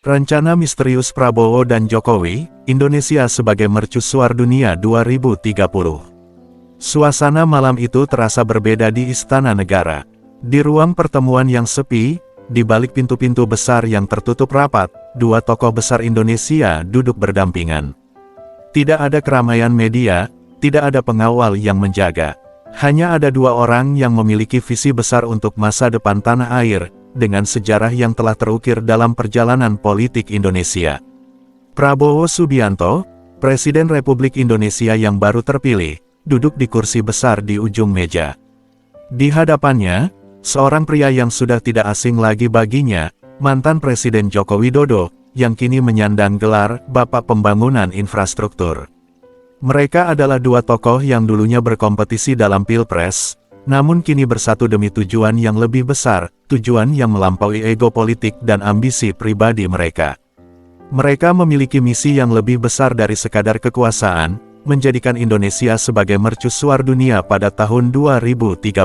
Rencana misterius Prabowo dan Jokowi, Indonesia sebagai mercusuar dunia 2030. Suasana malam itu terasa berbeda di Istana Negara. Di ruang pertemuan yang sepi, di balik pintu-pintu besar yang tertutup rapat, dua tokoh besar Indonesia duduk berdampingan. Tidak ada keramaian media, tidak ada pengawal yang menjaga. Hanya ada dua orang yang memiliki visi besar untuk masa depan tanah air, dengan sejarah yang telah terukir dalam perjalanan politik Indonesia. Prabowo Subianto, Presiden Republik Indonesia yang baru terpilih, duduk di kursi besar di ujung meja. Di hadapannya, seorang pria yang sudah tidak asing lagi baginya, mantan Presiden Joko Widodo, yang kini menyandang gelar Bapak Pembangunan Infrastruktur. Mereka adalah dua tokoh yang dulunya berkompetisi dalam Pilpres, namun kini bersatu demi tujuan yang lebih besar, tujuan yang melampaui ego politik dan ambisi pribadi mereka. Mereka memiliki misi yang lebih besar dari sekadar kekuasaan, menjadikan Indonesia sebagai mercusuar dunia pada tahun 2030.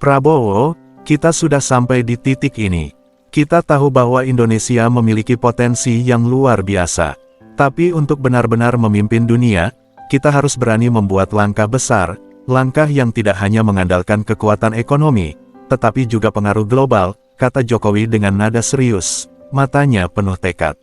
Prabowo, kita sudah sampai di titik ini. Kita tahu bahwa Indonesia memiliki potensi yang luar biasa. Tapi untuk benar-benar memimpin dunia, kita harus berani membuat langkah besar, langkah yang tidak hanya mengandalkan kekuatan ekonomi, tetapi juga pengaruh global, kata Jokowi dengan nada serius, matanya penuh tekad.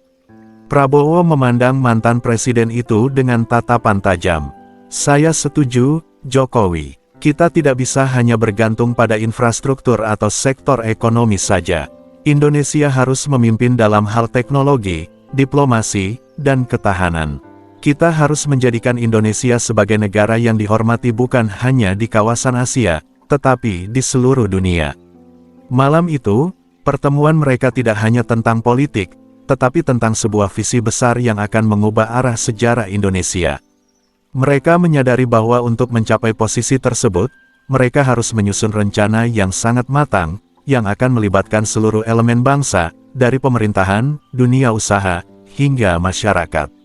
Prabowo memandang mantan presiden itu dengan tatapan tajam. Saya setuju, Jokowi. Kita tidak bisa hanya bergantung pada infrastruktur atau sektor ekonomi saja. Indonesia harus memimpin dalam hal teknologi, diplomasi, dan ketahanan. Kita harus menjadikan Indonesia sebagai negara yang dihormati bukan hanya di kawasan Asia, tetapi di seluruh dunia. Malam itu, pertemuan mereka tidak hanya tentang politik, tetapi tentang sebuah visi besar yang akan mengubah arah sejarah Indonesia. Mereka menyadari bahwa untuk mencapai posisi tersebut, mereka harus menyusun rencana yang sangat matang, yang akan melibatkan seluruh elemen bangsa, dari pemerintahan, dunia usaha, hingga masyarakat.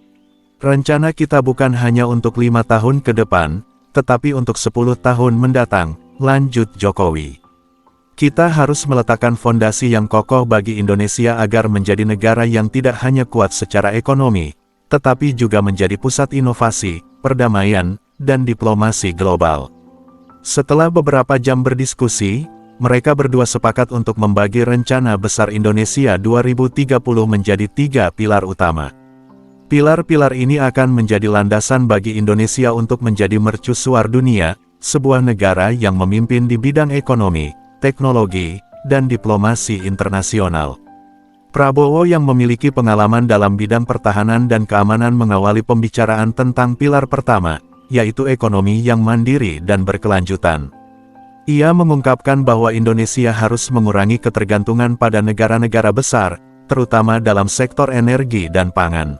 Rencana kita bukan hanya untuk 5 tahun ke depan, tetapi untuk 10 tahun mendatang, lanjut Jokowi. Kita harus meletakkan fondasi yang kokoh bagi Indonesia agar menjadi negara yang tidak hanya kuat secara ekonomi, tetapi juga menjadi pusat inovasi, perdamaian, dan diplomasi global. Setelah beberapa jam berdiskusi, mereka berdua sepakat untuk membagi rencana besar Indonesia 2030 menjadi 3 pilar utama. Pilar-pilar ini akan menjadi landasan bagi Indonesia untuk menjadi mercusuar dunia, sebuah negara yang memimpin di bidang ekonomi, teknologi, dan diplomasi internasional. Prabowo yang memiliki pengalaman dalam bidang pertahanan dan keamanan mengawali pembicaraan tentang pilar pertama, yaitu ekonomi yang mandiri dan berkelanjutan. Ia mengungkapkan bahwa Indonesia harus mengurangi ketergantungan pada negara-negara besar, terutama dalam sektor energi dan pangan.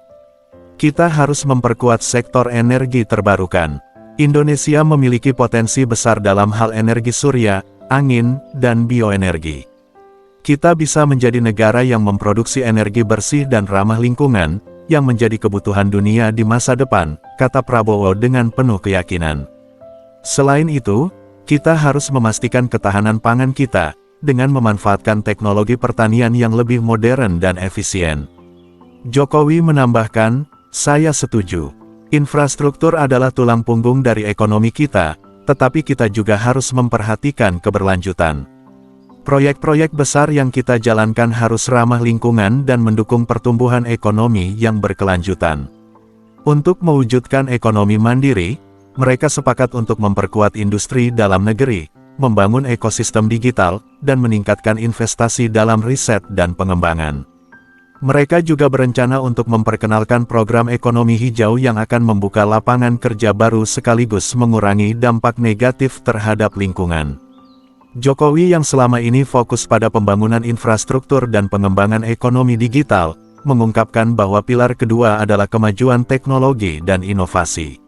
Kita harus memperkuat sektor energi terbarukan. Indonesia memiliki potensi besar dalam hal energi surya, angin, dan bioenergi. Kita bisa menjadi negara yang memproduksi energi bersih dan ramah lingkungan, yang menjadi kebutuhan dunia di masa depan, kata Prabowo dengan penuh keyakinan. Selain itu, kita harus memastikan ketahanan pangan kita, dengan memanfaatkan teknologi pertanian yang lebih modern dan efisien. Jokowi menambahkan, saya setuju. Infrastruktur adalah tulang punggung dari ekonomi kita, tetapi kita juga harus memperhatikan keberlanjutan. Proyek-proyek besar yang kita jalankan harus ramah lingkungan dan mendukung pertumbuhan ekonomi yang berkelanjutan. Untuk mewujudkan ekonomi mandiri, mereka sepakat untuk memperkuat industri dalam negeri, membangun ekosistem digital, dan meningkatkan investasi dalam riset dan pengembangan. Mereka juga berencana untuk memperkenalkan program ekonomi hijau yang akan membuka lapangan kerja baru sekaligus mengurangi dampak negatif terhadap lingkungan. Jokowi yang selama ini fokus pada pembangunan infrastruktur dan pengembangan ekonomi digital, mengungkapkan bahwa pilar kedua adalah kemajuan teknologi dan inovasi.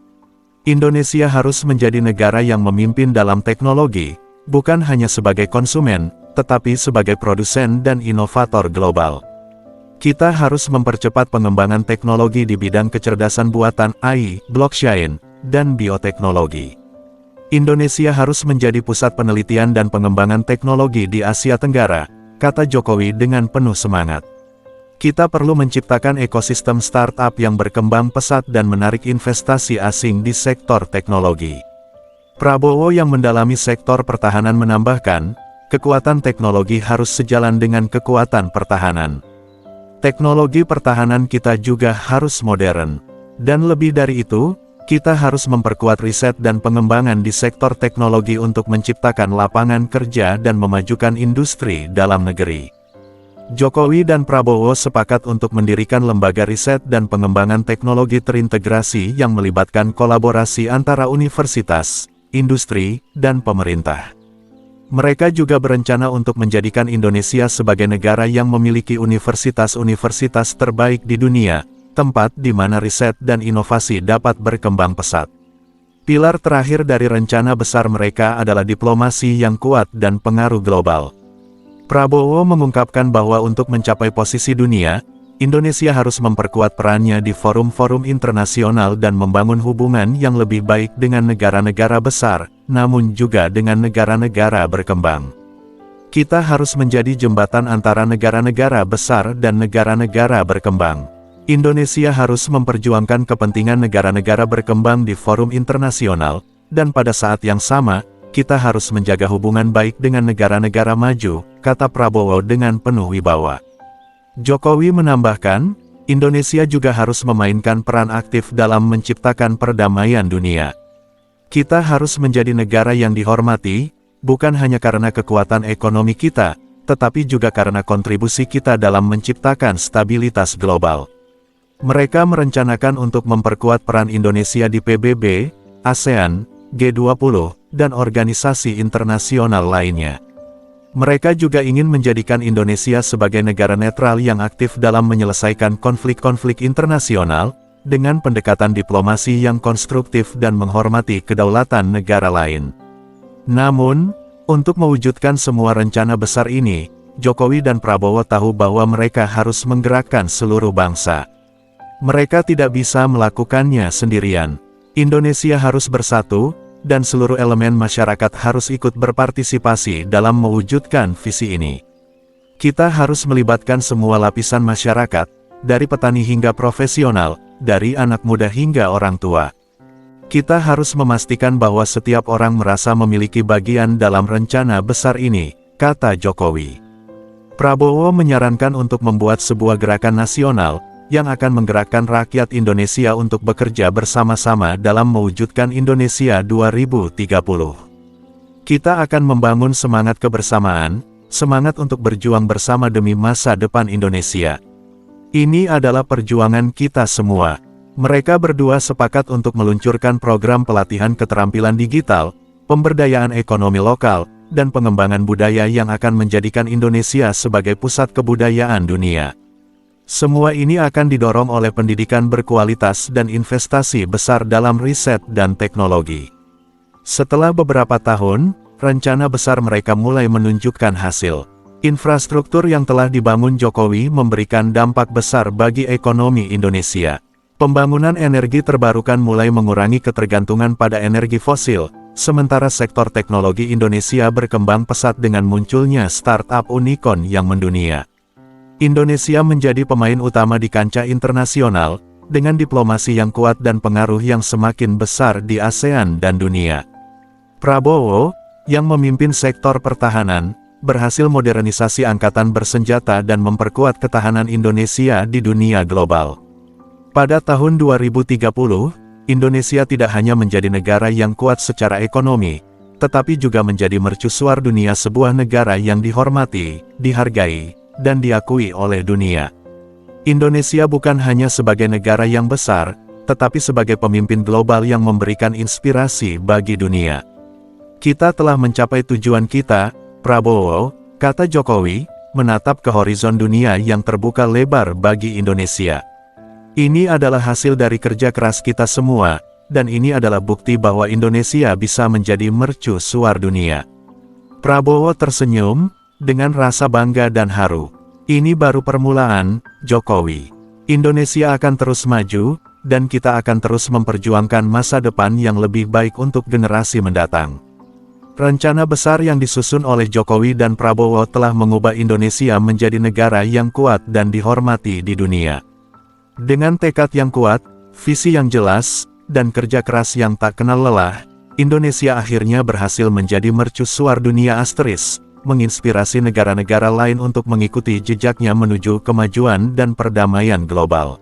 Indonesia harus menjadi negara yang memimpin dalam teknologi, bukan hanya sebagai konsumen, tetapi sebagai produsen dan inovator global. Kita harus mempercepat pengembangan teknologi di bidang kecerdasan buatan AI, blockchain, dan bioteknologi. Indonesia harus menjadi pusat penelitian dan pengembangan teknologi di Asia Tenggara, kata Jokowi dengan penuh semangat. Kita perlu menciptakan ekosistem startup yang berkembang pesat dan menarik investasi asing di sektor teknologi. Prabowo yang mendalami sektor pertahanan menambahkan, kekuatan teknologi harus sejalan dengan kekuatan pertahanan. Teknologi pertahanan kita juga harus modern. Dan lebih dari itu, kita harus memperkuat riset dan pengembangan di sektor teknologi untuk menciptakan lapangan kerja dan memajukan industri dalam negeri. Jokowi dan Prabowo sepakat untuk mendirikan lembaga riset dan pengembangan teknologi terintegrasi yang melibatkan kolaborasi antara universitas, industri, dan pemerintah. Mereka juga berencana untuk menjadikan Indonesia sebagai negara yang memiliki universitas-universitas terbaik di dunia, tempat di mana riset dan inovasi dapat berkembang pesat. Pilar terakhir dari rencana besar mereka adalah diplomasi yang kuat dan pengaruh global. Prabowo mengungkapkan bahwa untuk mencapai posisi dunia, Indonesia harus memperkuat perannya di forum-forum internasional dan membangun hubungan yang lebih baik dengan negara-negara besar, namun juga dengan negara-negara berkembang. Kita harus menjadi jembatan antara negara-negara besar dan negara-negara berkembang. Indonesia harus memperjuangkan kepentingan negara-negara berkembang di forum internasional, dan pada saat yang sama, kita harus menjaga hubungan baik dengan negara-negara maju, kata Prabowo dengan penuh wibawa. Jokowi menambahkan, Indonesia juga harus memainkan peran aktif dalam menciptakan perdamaian dunia. Kita harus menjadi negara yang dihormati, bukan hanya karena kekuatan ekonomi kita, tetapi juga karena kontribusi kita dalam menciptakan stabilitas global. Mereka merencanakan untuk memperkuat peran Indonesia di PBB, ASEAN, G20, dan organisasi internasional lainnya. Mereka juga ingin menjadikan Indonesia sebagai negara netral yang aktif dalam menyelesaikan konflik-konflik internasional, dengan pendekatan diplomasi yang konstruktif dan menghormati kedaulatan negara lain. Namun, untuk mewujudkan semua rencana besar ini, Jokowi dan Prabowo tahu bahwa mereka harus menggerakkan seluruh bangsa. Mereka tidak bisa melakukannya sendirian. Indonesia harus bersatu, dan seluruh elemen masyarakat harus ikut berpartisipasi dalam mewujudkan visi ini. Kita harus melibatkan semua lapisan masyarakat, dari petani hingga profesional, dari anak muda hingga orang tua. Kita harus memastikan bahwa setiap orang merasa memiliki bagian dalam rencana besar ini, kata Jokowi. Prabowo menyarankan untuk membuat sebuah gerakan nasional, yang akan menggerakkan rakyat Indonesia untuk bekerja bersama-sama dalam mewujudkan Indonesia 2030. Kita akan membangun semangat kebersamaan, semangat untuk berjuang bersama demi masa depan Indonesia. Ini adalah perjuangan kita semua. Mereka berdua sepakat untuk meluncurkan program pelatihan keterampilan digital, pemberdayaan ekonomi lokal, dan pengembangan budaya yang akan menjadikan Indonesia sebagai pusat kebudayaan dunia. Semua ini akan didorong oleh pendidikan berkualitas dan investasi besar dalam riset dan teknologi. Setelah beberapa tahun, rencana besar mereka mulai menunjukkan hasil. Infrastruktur yang telah dibangun Jokowi memberikan dampak besar bagi ekonomi Indonesia. Pembangunan energi terbarukan mulai mengurangi ketergantungan pada energi fosil, sementara sektor teknologi Indonesia berkembang pesat dengan munculnya startup unicorn yang mendunia. Indonesia menjadi pemain utama di kancah internasional, dengan diplomasi yang kuat dan pengaruh yang semakin besar di ASEAN dan dunia. Prabowo, yang memimpin sektor pertahanan, berhasil modernisasi angkatan bersenjata dan memperkuat ketahanan Indonesia di dunia global. Pada tahun 2030, Indonesia tidak hanya menjadi negara yang kuat secara ekonomi, tetapi juga menjadi mercusuar dunia, sebuah negara yang dihormati, dihargai, dan diakui oleh dunia. Indonesia bukan hanya sebagai negara yang besar, tetapi sebagai pemimpin global yang memberikan inspirasi bagi dunia. Kita telah mencapai tujuan kita, Prabowo, kata Jokowi, menatap ke horizon dunia yang terbuka lebar bagi Indonesia. Ini adalah hasil dari kerja keras kita semua, dan ini adalah bukti bahwa Indonesia bisa menjadi mercusuar dunia. Prabowo tersenyum, dengan rasa bangga dan haru. Ini baru permulaan, Jokowi. Indonesia akan terus maju, dan kita akan terus memperjuangkan masa depan yang lebih baik untuk generasi mendatang. Rencana besar yang disusun oleh Jokowi dan Prabowo telah mengubah Indonesia menjadi negara yang kuat dan dihormati di dunia. Dengan tekad yang kuat, visi yang jelas, dan kerja keras yang tak kenal lelah, Indonesia akhirnya berhasil menjadi mercusuar dunia asteris, menginspirasi negara-negara lain untuk mengikuti jejaknya menuju kemajuan dan perdamaian global.